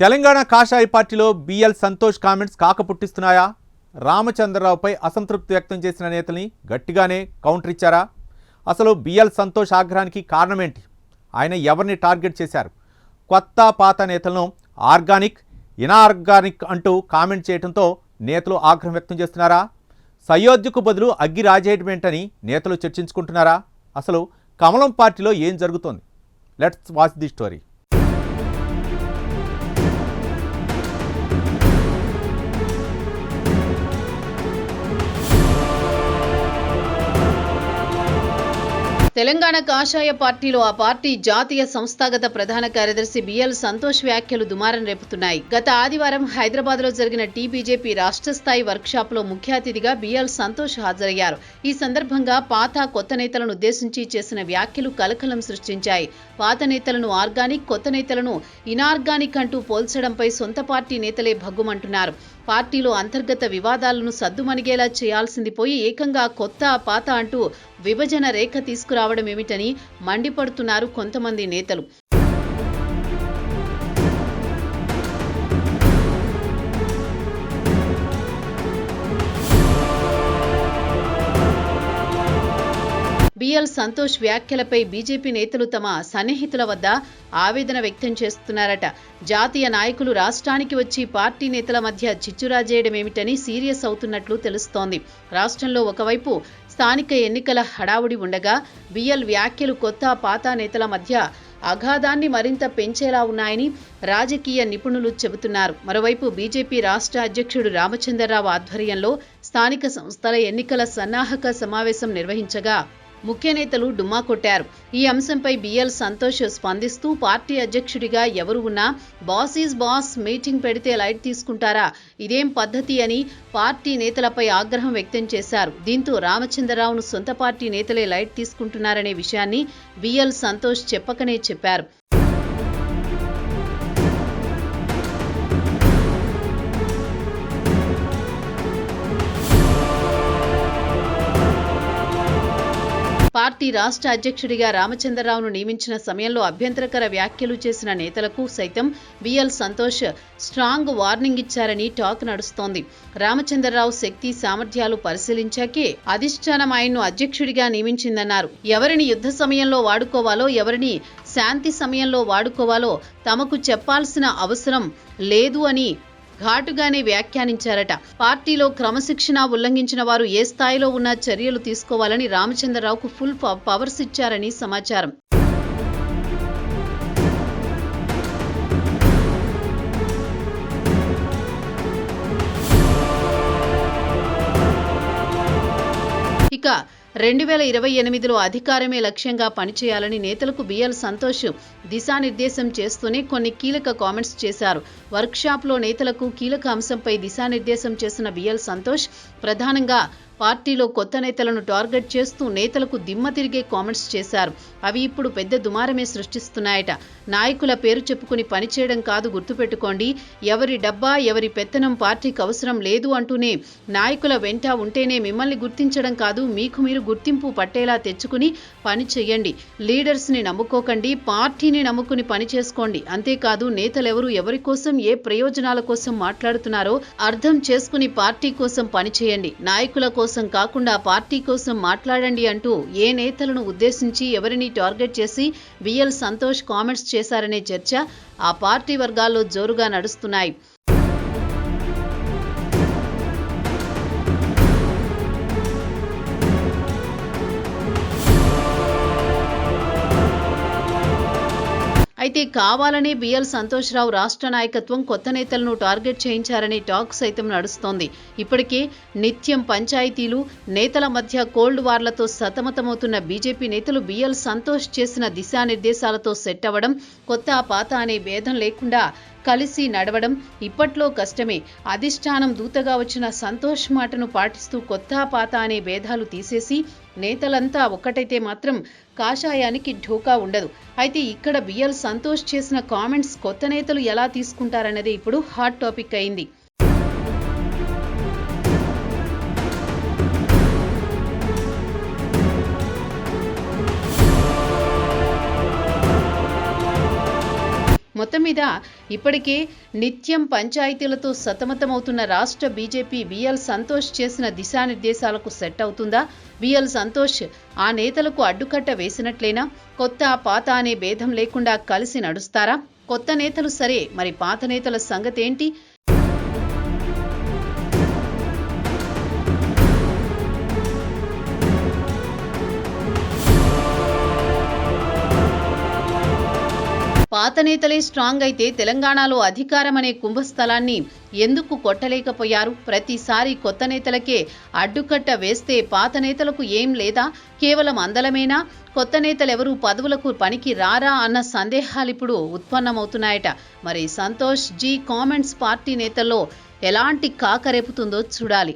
తెలంగాణ కాషాయ పార్టీలో BL Santosh comments కాకపుట్టిస్తున్నాయా? రామచంద్రరావుపై అసంతృప్తి వ్యక్తం చేసిన నేతల్ని గట్టిగానే కౌంటర్ ఇచ్చారా? అసలు బిఎల్ సంతోష్ ఆగ్రహానికి కారణమేంటి? ఆయన ఎవరిని టార్గెట్ చేశారు? కొత్త పాత నేతలను ఆర్గానిక్, ఇనార్గానిక్ అంటూ కామెంట్ చేయడంతో నేతలు ఆగ్రహం వ్యక్తం చేస్తున్నారా? సయోధ్యకు బదులు అగ్గి రాజేయడమేంటని నేతలు చర్చించుకుంటున్నారా? అసలు కమలం పార్టీలో ఏం జరుగుతోంది? Let's watch the story. Telangana కాషాయ పార్టీలో ఆ పార్టీ జాతీయ సంస్థాగత ప్రధాన కార్యదర్శి బిఎల్ సంతోష్ వ్యాఖ్యలు దుమారం రేపుతున్నాయి. గత ఆదివారం హైదరాబాద్ లో జరిగిన టీబీజేపీ రాష్ట్ర స్థాయి వర్క్ షాప్ లో ముఖ్య అతిథిగా బిఎల్ సంతోష్ హాజరయ్యారు. ఈ సందర్భంగా పాత కొత్త నేతలను ఉద్దేశించి చేసిన వ్యాఖ్యలు కలకలం సృష్టించాయి. పాత నేతలను ఆర్గానిక్, కొత్త నేతలను ఇనార్గానిక్ అంటూ పోల్చడంపై సొంత పార్టీ నేతలే భగ్గుమంటున్నారు. పార్టీలో అంతర్గత వివాదాలను సద్దుమణిగేలా చేయాల్సింది పోయి ఏకంగా కొత్త పాత అంటూ విభజన రేఖ తీసుకురావడం ఏమిటని మండిపడుతున్నారు కొంతమంది నేతలు. బిఎల్ సంతోష్ వ్యాఖ్యలపై బీజేపీ నేతలు తమ సన్నిహితుల వద్ద ఆవేదన వ్యక్తం చేస్తున్నారట. జాతీయ నాయకులు రాష్ట్రానికి వచ్చి పార్టీ నేతల మధ్య చిచ్చురాజేయడమేమిటని సీరియస్ అవుతున్నట్లు తెలుస్తోంది. రాష్ట్రంలో ఒకవైపు స్థానిక ఎన్నికల హడావుడి ఉండగా బిఎల్ వ్యాఖ్యలు కొత్త పాత నేతల మధ్య అగాధాన్ని మరింత పెంచేలా ఉన్నాయని రాజకీయ నిపుణులు చెబుతున్నారు. మరోవైపు బీజేపీ రాష్ట్ర అధ్యక్షుడు రామచంద్రరావు ఆధ్వర్యంలో స్థానిక సంస్థల ఎన్నికల సన్నాహక సమావేశం నిర్వహించగా ముఖ్య నేతలు డుమ్మా కొట్టారు. ఈ అంశంపై బిఎల్ సంతోష్ స్పందిస్తూ పార్టీ అధ్యక్షుడిగా ఎవరు ఉన్నా బాస్ ఈజ్ బాస్, మీటింగ్ పెడితే లైట్ తీసుకుంటారా, ఇదేం పద్ధతి అని పార్టీ నేతలపై ఆగ్రహం వ్యక్తం చేశారు. దీంతో రామచంద్రరావును సొంత పార్టీ నేతలే లైట్ తీసుకుంటున్నారనే విషయాన్ని బిఎల్ సంతోష్ చెప్పకనే చెప్పారు. పార్టీ రాష్ట్ర అధ్యక్షుడిగా రామచంద్రరావును నియమించిన సమయంలో అభ్యంతరకర వ్యాఖ్యలు చేసిన నేతలకు సైతం బిఎల్ సంతోష్ స్ట్రాంగ్ వార్నింగ్ ఇచ్చారని టాక్ నడుస్తోంది. రామచంద్రరావు శక్తి సామర్థ్యాలు పరిశీలించాకే అధిష్టానం ఆయన్ను అధ్యక్షుడిగా నియమించిందన్నారు. ఎవరిని యుద్ధ సమయంలో వాడుకోవాలో, ఎవరిని శాంతి సమయంలో వాడుకోవాలో తమకు చెప్పాల్సిన అవసరం లేదు అని ఘాటుగానే వ్యాఖ్యానించారట. పార్టీలో క్రమశిక్షణ ఉల్లంఘించిన వారు ఏ స్థాయిలో ఉన్నా చర్యలు తీసుకోవాలని రామచంద్రరావుకు ఫుల్ పవర్స్ ఇచ్చారని సమాచారం. ఇక 2028లో అధికారమే లక్ష్యంగా పనిచేయాలని నేతలకు బిఎల్ సంతోష్ దిశానిర్దేశం చేస్తూనే కొన్ని కీలక కామెంట్స్ చేశారు. వర్క్షాప్లో నేతలకు కీలక అంశంపై దిశానిర్దేశం చేసిన బిఎల్ సంతోష్ ప్రధానంగా పార్టీలో కొత్త నేతలను టార్గెట్ చేస్తూ నేతలకు దిమ్మ తిరిగే కామెంట్స్ చేశారు. అవి ఇప్పుడు పెద్ద దుమారమే సృష్టిస్తున్నాయట. నాయకుల పేరు చెప్పుకుని పనిచేయడం కాదు, గుర్తుపెట్టుకోండి, ఎవరి డబ్బా, ఎవరి పెత్తనం పార్టీకి అవసరం లేదు అంటూనే నాయకుల వెంట ఉంటేనే మిమ్మల్ని గుర్తించడం కాదు, మీకు మీరు గుర్తింపు పట్టేలా తెచ్చుకుని పని చెయ్యండి. లీడర్స్ని నమ్ముకోకండి, పార్టీని నమ్ముకుని పని చేసుకోండి. అంతేకాదు నేతలెవరు, ఎవరి కోసం, ఏ ప్రయోజనాల కోసం మాట్లాడుతున్నారో అర్థం చేసుకుని పార్టీ కోసం పనిచేయండి. నాయకుల కోసం కాకుండా పార్టీ కోసం మాట్లాడండి అంటూ ఏ నేతలను ఉద్దేశించి ఎవరిని టార్గెట్ చేసి బిఎల్ సంతోష్ కామెంట్స్ చేశారనే చర్చ ఆ పార్టీ వర్గాల్లో జోరుగా నడుస్తున్నాయి. అయితే కావాలనే బిఎల్ సంతోష్రావు రాష్ట్ర నాయకత్వం కొత్త నేతలను టార్గెట్ చేయించారనే టాక్ సైతం నడుస్తోంది. ఇప్పటికే నిత్యం పంచాయతీలు, నేతల మధ్య కోల్డ్ వార్లతో సతమతమవుతున్న బీజేపీ నేతలు బిఎల్ సంతోష్ చేసిన దిశానిర్దేశాలతో సెట్ అవ్వడం, కొత్త పాత అనే భేదం లేకుండా కలిసి నడవడం ఇప్పట్లో కష్టమే. అధిష్టానం దూతగా వచ్చిన సంతోష్ మాటను పాటిస్తూ కొత్త పాత అనే భేదాలు తీసేసి నేతలంతా ఒక్కటైతే మాత్రం కాషాయానికి ఢోకా ఉండదు. అయితే ఇక్కడ బిఎల్ సంతోష్ చేసిన కామెంట్స్ కొత్త నేతలు ఎలా తీసుకుంటారన్నది ఇప్పుడు హాట్ టాపిక్ అయింది. మొత్తం మీద ఇప్పటికే నిత్యం పంచాయతీలతో సతమతమవుతున్న రాష్ట్ర బీజేపీ బిఎల్ సంతోష్ చేసిన దిశానిర్దేశాలకు సెట్ అవుతుందా? బిఎల్ సంతోష్ ఆ నేతలకు అడ్డుకట్ట వేసినట్లేనా? కొత్త పాత అనే భేదం లేకుండా కలిసి నడుస్తారా? కొత్త నేతలు సరే, మరి పాత నేతల సంగతేంటి? పాత నేతలే స్ట్రాంగ్ అయితే తెలంగాణలో అధికారం అనే కుంభస్థలాన్ని ఎందుకు కొట్టలేకపోయారు? ప్రతిసారి కొత్త నేతలకే అడ్డుకట్ట వేస్తే పాత నేతలకు ఏం లేదా? కేవలం అందలమేనా? కొత్త నేతలెవరూ పదవులకు పనికి రారా అన్న సందేహాలు ఇప్పుడు ఉత్పన్నమవుతున్నాయట. మరి సంతోష్ జీ కామెంట్స్ పార్టీ నేతల్లో ఎలాంటి కాకరేపుతుందో చూడాలి.